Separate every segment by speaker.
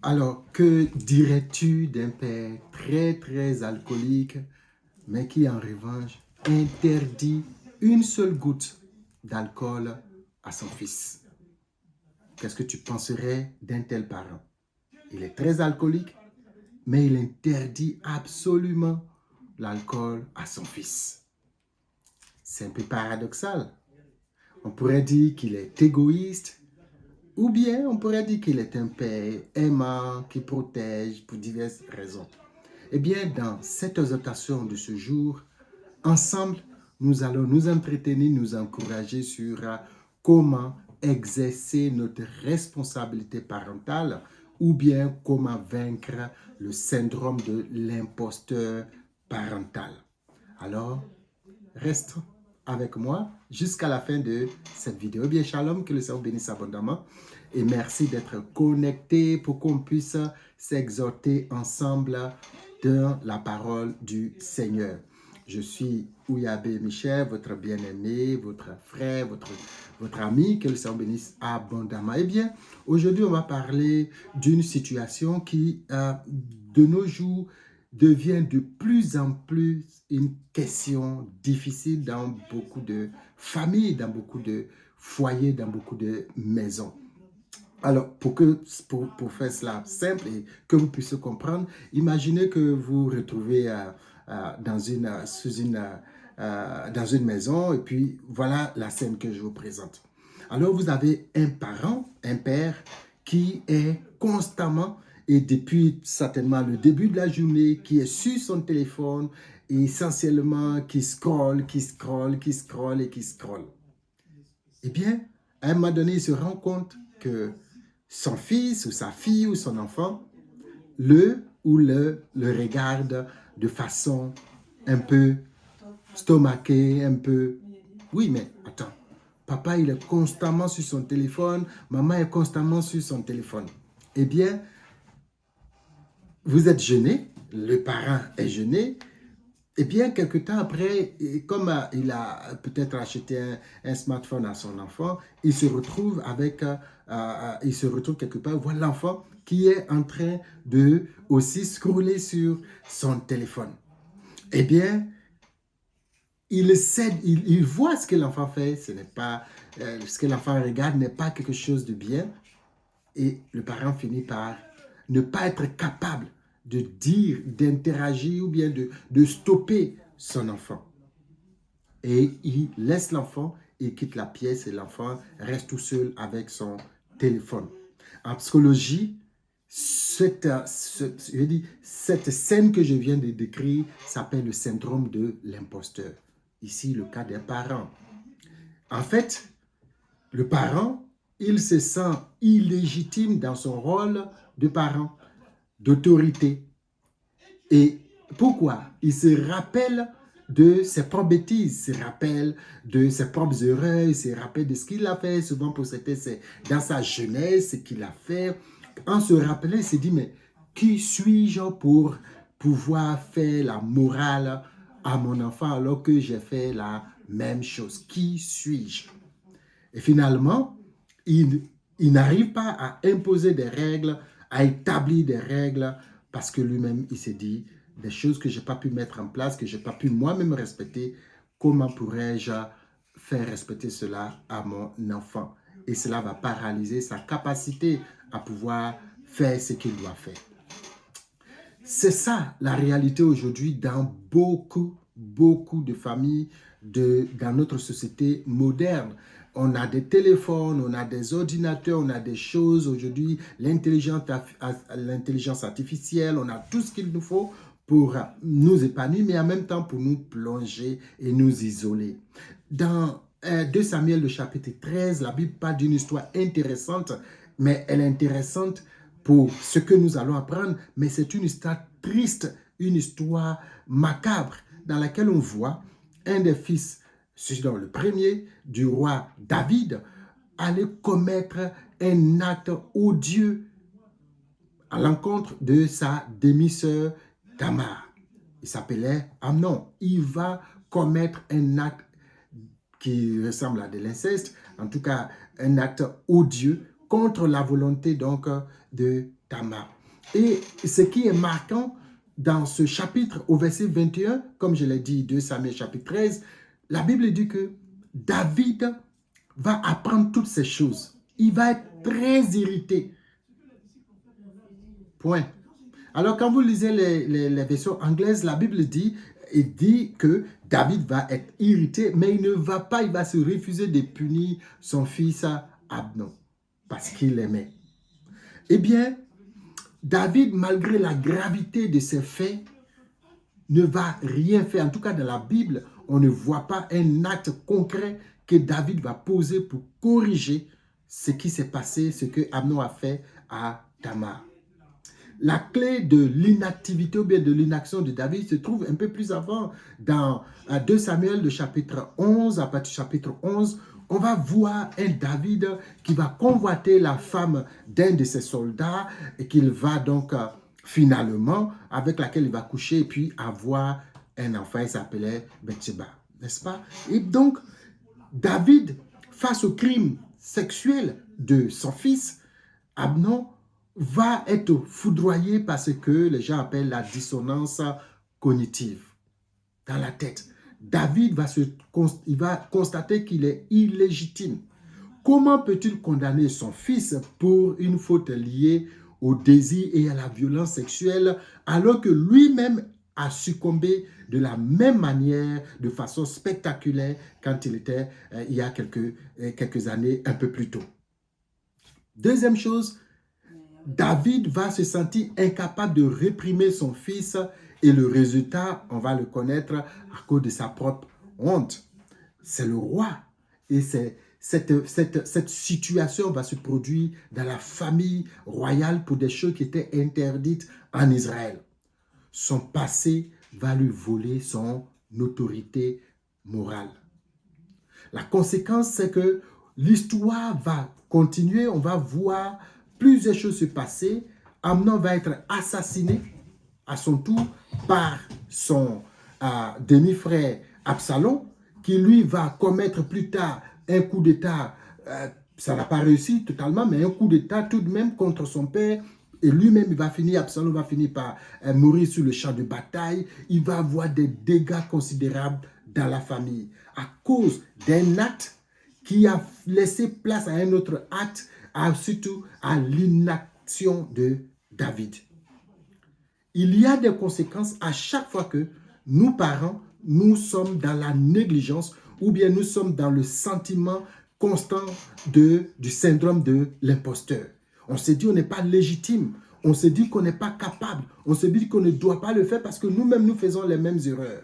Speaker 1: Alors, que dirais-tu d'un père très alcoolique, mais qui en revanche interdit une seule goutte d'alcool à son fils? Qu'est-ce que tu penserais d'un tel parent? Il est très alcoolique, mais il interdit absolument l'alcool à son fils. C'est un peu paradoxal. On pourrait dire qu'il est égoïste, ou bien on pourrait dire qu'il est un père aimant, qui protège pour diverses raisons. Eh bien, dans cette exhortation de ce jour, ensemble, nous allons nous entretenir, nous encourager sur comment exercer notre responsabilité parentale ou bien comment vaincre le syndrome de l'imposteur parental. Alors, reste avec moi jusqu'à la fin de cette vidéo. Eh bien, shalom, que le Seigneur bénisse abondamment. Et merci d'être connecté pour qu'on puisse s'exhorter ensemble dans la parole du Seigneur. Je suis Ouyabé Michel, votre bien-aimé, votre frère, votre ami, que le Seigneur bénisse abondamment. Eh bien, aujourd'hui, on va parler d'une situation qui, de nos jours, devient de plus en plus une question difficile dans beaucoup de familles, dans beaucoup de foyers, dans beaucoup de maisons. Alors, pour faire cela simple et que vous puissiez comprendre, imaginez que vous vous retrouvez dans une maison et puis voilà la scène que je vous présente. Alors, vous avez un parent, un père qui est constamment et depuis certainement le début de la journée, qui est sur son téléphone et essentiellement qui scrolle. Eh bien, à un moment donné, il se rend compte que son fils ou sa fille ou son enfant le regarde de façon un peu stomaquée, un peu... Oui, mais attends, papa, il est constamment sur son téléphone, maman est constamment sur son téléphone. Eh bien, vous êtes gêné, le parent est gêné, et bien, quelque temps après, comme il a peut-être acheté un smartphone à son enfant, il se retrouve quelque part, voit l'enfant qui est en train de aussi scroller sur son téléphone. Eh bien, il voit ce que l'enfant fait, ce que l'enfant regarde n'est pas quelque chose de bien, et le parent finit par ne pas être capable de dire, d'interagir ou bien de stopper son enfant. Et il laisse l'enfant, il quitte la pièce et l'enfant reste tout seul avec son téléphone. En psychologie, cette scène que je viens de décrire s'appelle le syndrome de l'imposteur. Ici, le cas d'un parent. En fait, le parent, il se sent illégitime dans son rôle de parent, d'autorité. Et pourquoi? Il se rappelle de ses propres bêtises, il se rappelle de ses propres erreurs, il se rappelle de ce qu'il a fait. Souvent, pour certains, c'est dans sa jeunesse ce qu'il a fait. En se rappelant, il se dit, mais qui suis-je pour pouvoir faire la morale à mon enfant alors que j'ai fait la même chose? Qui suis-je? Et finalement, il n'arrive pas à imposer des règles, à établir des règles, parce que lui-même, il s'est dit, des choses que je n'ai pas pu mettre en place, que je n'ai pas pu moi-même respecter, comment pourrais-je faire respecter cela à mon enfant? Et cela va paralyser sa capacité à pouvoir faire ce qu'il doit faire. C'est ça la réalité aujourd'hui dans beaucoup de familles dans notre société moderne. On a des téléphones, on a des ordinateurs, on a des choses aujourd'hui, l'intelligence artificielle, on a tout ce qu'il nous faut pour nous épanouir, mais en même temps pour nous plonger et nous isoler. Dans 2 Samuel, le chapitre 13, la Bible parle d'une histoire intéressante, mais elle est intéressante pour ce que nous allons apprendre, mais c'est une histoire triste, une histoire macabre, dans laquelle on voit un des fils, c'est dans le premier, du roi David, aller commettre un acte odieux à l'encontre de sa demi-sœur Tamar. Il s'appelait Amnon. Il va commettre un acte qui ressemble à de l'inceste, en tout cas un acte odieux contre la volonté donc de Tamar. Et ce qui est marquant dans ce chapitre, au verset 21, comme je l'ai dit, 2 Samuel chapitre 13, la Bible dit que David va apprendre toutes ces choses. Il va être très irrité. Point. Alors, quand vous lisez les versions anglaises, la Bible dit que David va être irrité, mais il ne va pas, il va se refuser de punir son fils Abnon, parce qu'il l'aimait. Eh bien, David, malgré la gravité de ses faits, ne va rien faire. En tout cas, dans la Bible, on ne voit pas un acte concret que David va poser pour corriger ce qui s'est passé, ce que Abnon a fait à Tamar. La clé de l'inactivité ou bien de l'inaction de David se trouve un peu plus avant dans 2 Samuel, le chapitre 11. À partir du chapitre 11, on va voir un David qui va convoiter la femme d'un de ses soldats et qu'il va donc finalement, avec laquelle il va coucher et puis avoir un enfant. Il s'appelait Bathsheba, n'est-ce pas? Et donc, David, face au crime sexuel de son fils, Abnon, va être foudroyé par ce que les gens appellent la dissonance cognitive dans la tête. David va constater qu'il est illégitime. Comment peut-il condamner son fils pour une faute liée au désir et à la violence sexuelle alors que lui-même a succombé de la même manière, de façon spectaculaire, quand il était, il y a quelques années, un peu plus tôt. Deuxième chose, David va se sentir incapable de réprimer son fils et le résultat, on va le connaître à cause de sa propre honte. C'est le roi et cette situation va se produire dans la famille royale pour des choses qui étaient interdites en Israël. Son passé va lui voler son autorité morale. La conséquence, c'est que l'histoire va continuer, on va voir plusieurs choses se passer. Amnon va être assassiné à son tour par son demi-frère Absalom, qui lui va commettre plus tard un coup d'État. Ça n'a pas réussi totalement, mais un coup d'État tout de même contre son père. Et lui-même, Absalom va finir par mourir sur le champ de bataille. Il va avoir des dégâts considérables dans la famille à cause d'un acte qui a laissé place à un autre acte, surtout à l'inaction de David. Il y a des conséquences à chaque fois que nous, parents, nous sommes dans la négligence ou bien nous sommes dans le sentiment constant du syndrome de l'imposteur. On se dit qu'on n'est pas légitime, on se dit qu'on n'est pas capable, on se dit qu'on ne doit pas le faire parce que nous-mêmes, nous faisons les mêmes erreurs.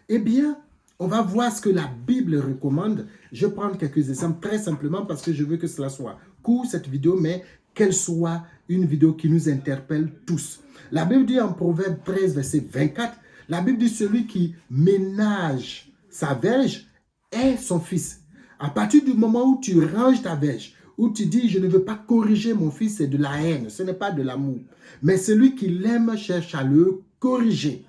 Speaker 1: Eh bien, on va voir ce que la Bible recommande. Je vais prendre quelques exemples très simplement parce que je veux que cela soit court, cette vidéo, mais qu'elle soit une vidéo qui nous interpelle tous. La Bible dit en Proverbe 13, verset 24, la Bible dit celui qui ménage sa verge est son fils. À partir du moment où tu ranges ta verge, où tu dis je ne veux pas corriger mon fils, c'est de la haine, ce n'est pas de l'amour. Mais celui qui l'aime cherche à le corriger.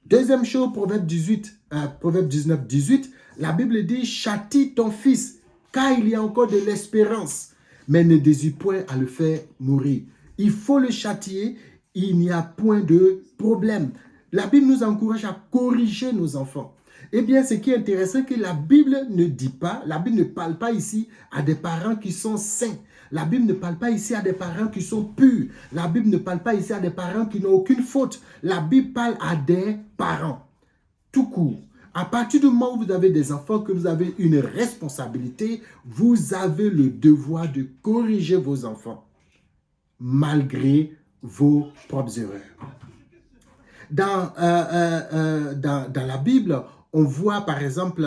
Speaker 1: Deuxième chose, Proverbe 19, 18, la Bible dit châtie ton fils, car il y a encore de l'espérance, mais ne désire point à le faire mourir. Il faut le châtier, il n'y a point de problème. La Bible nous encourage à corriger nos enfants. Eh bien, ce qui est intéressant, c'est que la Bible ne dit pas, la Bible ne parle pas ici à des parents qui sont saints. La Bible ne parle pas ici à des parents qui sont purs. La Bible ne parle pas ici à des parents qui n'ont aucune faute. La Bible parle à des parents. Tout court. À partir du moment où vous avez des enfants, que vous avez une responsabilité, vous avez le devoir de corriger vos enfants, malgré vos propres erreurs. Dans la Bible, on voit par exemple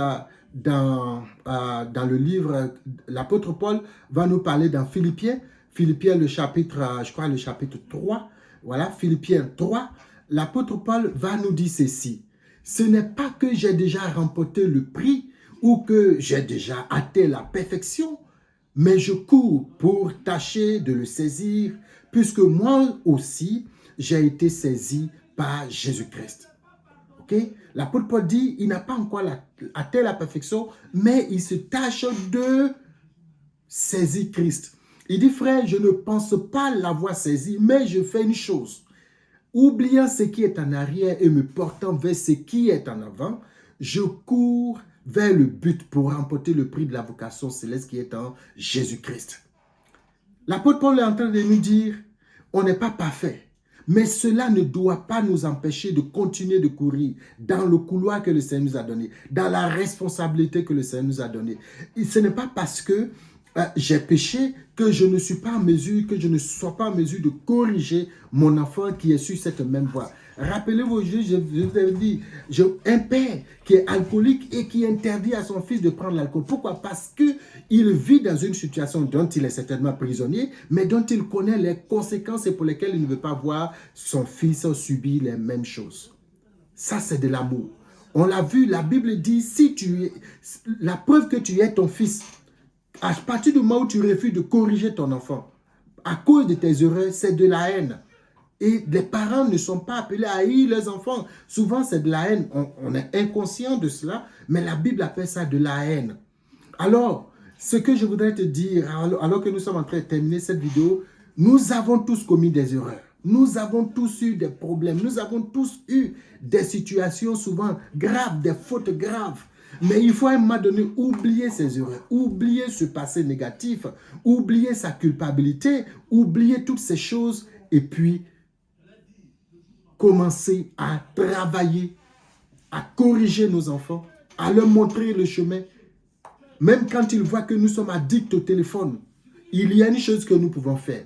Speaker 1: dans le livre, l'apôtre Paul va nous parler dans Philippiens, le chapitre, je crois le chapitre 3, voilà, Philippiens 3, l'apôtre Paul va nous dire ceci, ce n'est pas que j'ai déjà remporté le prix ou que j'ai déjà atteint la perfection, mais je cours pour tâcher de le saisir, puisque moi aussi, j'ai été saisi par Jésus-Christ. Okay? L'apôtre Paul dit, il n'a pas encore atteint la perfection, mais il se tâche de saisir Christ. Il dit, frère, je ne pense pas l'avoir saisi, mais je fais une chose. Oubliant ce qui est en arrière et me portant vers ce qui est en avant, je cours vers le but pour remporter le prix de la vocation céleste qui est en Jésus-Christ. L'apôtre Paul est en train de nous dire, on n'est pas parfait, mais cela ne doit pas nous empêcher de continuer de courir dans le couloir que le Seigneur nous a donné, dans la responsabilité que le Seigneur nous a donnée. Et ce n'est pas parce que j'ai péché que je ne suis pas en mesure, que je ne sois pas en mesure de corriger mon enfant qui est sur cette même voie. Rappelez-vous, je vous ai dit, un père qui est alcoolique et qui interdit à son fils de prendre l'alcool. Pourquoi? Parce qu'il vit dans une situation dont il est certainement prisonnier, mais dont il connaît les conséquences et pour lesquelles il ne veut pas voir son fils subir les mêmes choses. Ça, c'est de l'amour. On l'a vu, la Bible dit, la preuve que tu es ton fils, à partir du moment où tu refuses de corriger ton enfant, à cause de tes erreurs, c'est de la haine. Et les parents ne sont pas appelés à haïr leurs enfants. Souvent, c'est de la haine. On est inconscient de cela, mais la Bible appelle ça de la haine. Alors, ce que je voudrais te dire, alors que nous sommes en train de terminer cette vidéo, nous avons tous commis des erreurs. Nous avons tous eu des problèmes. Nous avons tous eu des situations souvent graves, des fautes graves. Mais il faut à un moment donné oublier ses erreurs, oublier ce passé négatif, oublier sa culpabilité, oublier toutes ces choses et puis commencer à travailler, à corriger nos enfants, à leur montrer le chemin. Même quand ils voient que nous sommes addicts au téléphone, il y a une chose que nous pouvons faire.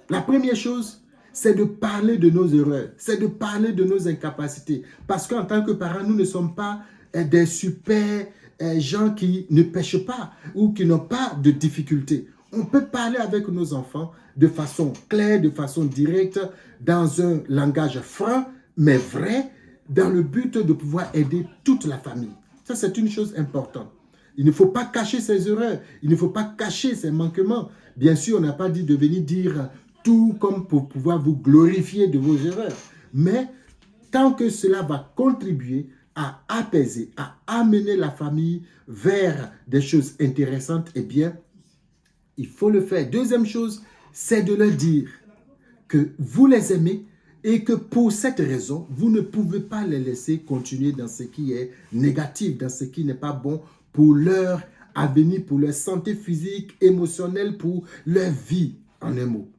Speaker 1: La première chose, c'est de parler de nos erreurs, c'est de parler de nos incapacités. Parce qu'en tant que parents, nous ne sommes pas des super gens qui ne pêchent pas ou qui n'ont pas de difficultés. On peut parler avec nos enfants de façon claire, de façon directe, dans un langage franc, mais vrai, dans le but de pouvoir aider toute la famille. Ça, c'est une chose importante. Il ne faut pas cacher ses erreurs, il ne faut pas cacher ses manquements. Bien sûr, on n'a pas dit de venir dire tout comme pour pouvoir vous glorifier de vos erreurs. Mais tant que cela va contribuer à apaiser, à amener la famille vers des choses intéressantes, eh bien, il faut le faire. Deuxième chose, c'est de leur dire que vous les aimez et que pour cette raison, vous ne pouvez pas les laisser continuer dans ce qui est négatif, dans ce qui n'est pas bon pour leur avenir, pour leur santé physique, émotionnelle, pour leur vie, en un mot.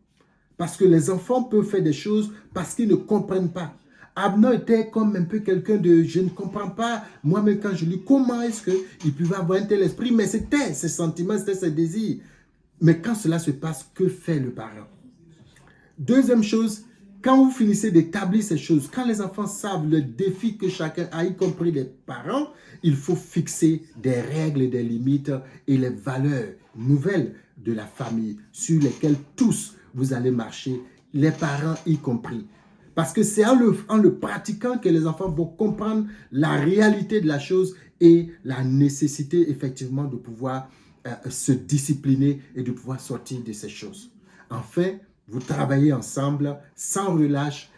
Speaker 1: Parce que les enfants peuvent faire des choses parce qu'ils ne comprennent pas. Abner était comme un peu quelqu'un de « je ne comprends pas, moi-même quand je lis, comment est-ce qu'il pouvait avoir un tel esprit ?» Mais c'était ses sentiments, c'était ses désirs. Mais quand cela se passe, que fait le parent? Deuxième chose, quand vous finissez d'établir ces choses, quand les enfants savent le défi que chacun a, y compris les parents, il faut fixer des règles, des limites et les valeurs nouvelles de la famille sur lesquelles tous vous allez marcher, les parents y compris. Parce que c'est en le pratiquant que les enfants vont comprendre la réalité de la chose et la nécessité effectivement de pouvoir se discipliner et de pouvoir sortir de ces choses. Enfin, vous travaillez ensemble sans relâche.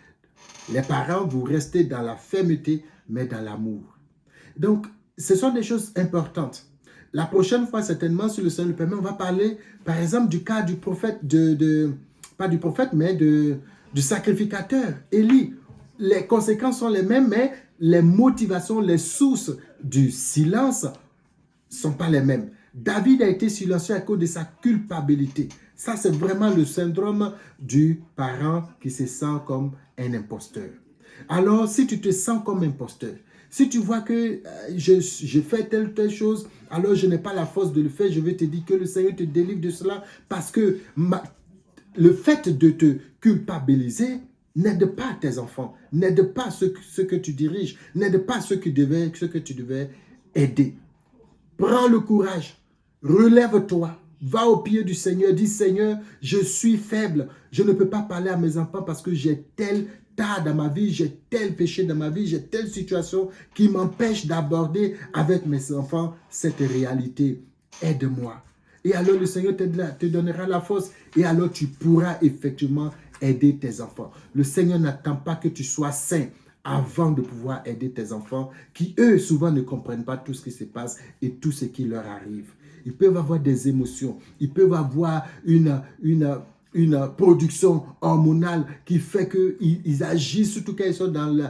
Speaker 1: Les parents, vous restez dans la fermeté, mais dans l'amour. Donc, ce sont des choses importantes. La prochaine fois, certainement, si le Seigneur le permet, on va parler, par exemple, du cas du prophète, pas du prophète, mais du sacrificateur, Élie. Les conséquences sont les mêmes, mais les motivations, les sources du silence ne sont pas les mêmes. David a été silencieux à cause de sa culpabilité. Ça, c'est vraiment le syndrome du parent qui se sent comme un imposteur. Alors, si tu te sens comme imposteur, si tu vois que je fais telle chose, alors je n'ai pas la force de le faire, je vais te dire que le Seigneur te délivre de cela parce que le fait de te culpabiliser n'aide pas tes enfants, n'aide pas ceux que tu diriges, n'aide pas ceux que tu devais aider. Prends le courage, relève-toi, va au pied du Seigneur, dis Seigneur, je suis faible, je ne peux pas parler à mes enfants parce que j'ai tel tas dans ma vie, j'ai tel péché dans ma vie, j'ai telle situation qui m'empêche d'aborder avec mes enfants cette réalité. Aide-moi. Et alors le Seigneur te donnera la force et alors tu pourras effectivement aider tes enfants. Le Seigneur n'attend pas que tu sois saint avant de pouvoir aider tes enfants qui, eux, souvent ne comprennent pas tout ce qui se passe et tout ce qui leur arrive. ils peuvent avoir des émotions, ils peuvent avoir une production hormonale qui fait qu'ils agissent, surtout quand ils sont dans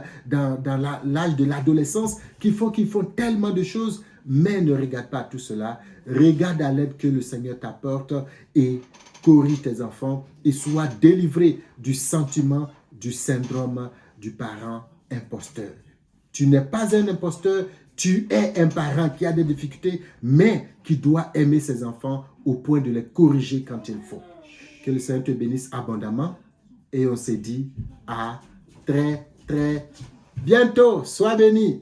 Speaker 1: l'âge de l'adolescence, qu'ils font tellement de choses, mais ne regarde pas tout cela. Regarde à l'aide que le Seigneur t'apporte et corrige tes enfants et sois délivré du sentiment, du syndrome du parent imposteur. Tu n'es pas un imposteur, tu es un parent qui a des difficultés, mais qui doit aimer ses enfants au point de les corriger quand il faut. Que le Seigneur te bénisse abondamment et on se dit à très, très bientôt. Sois béni.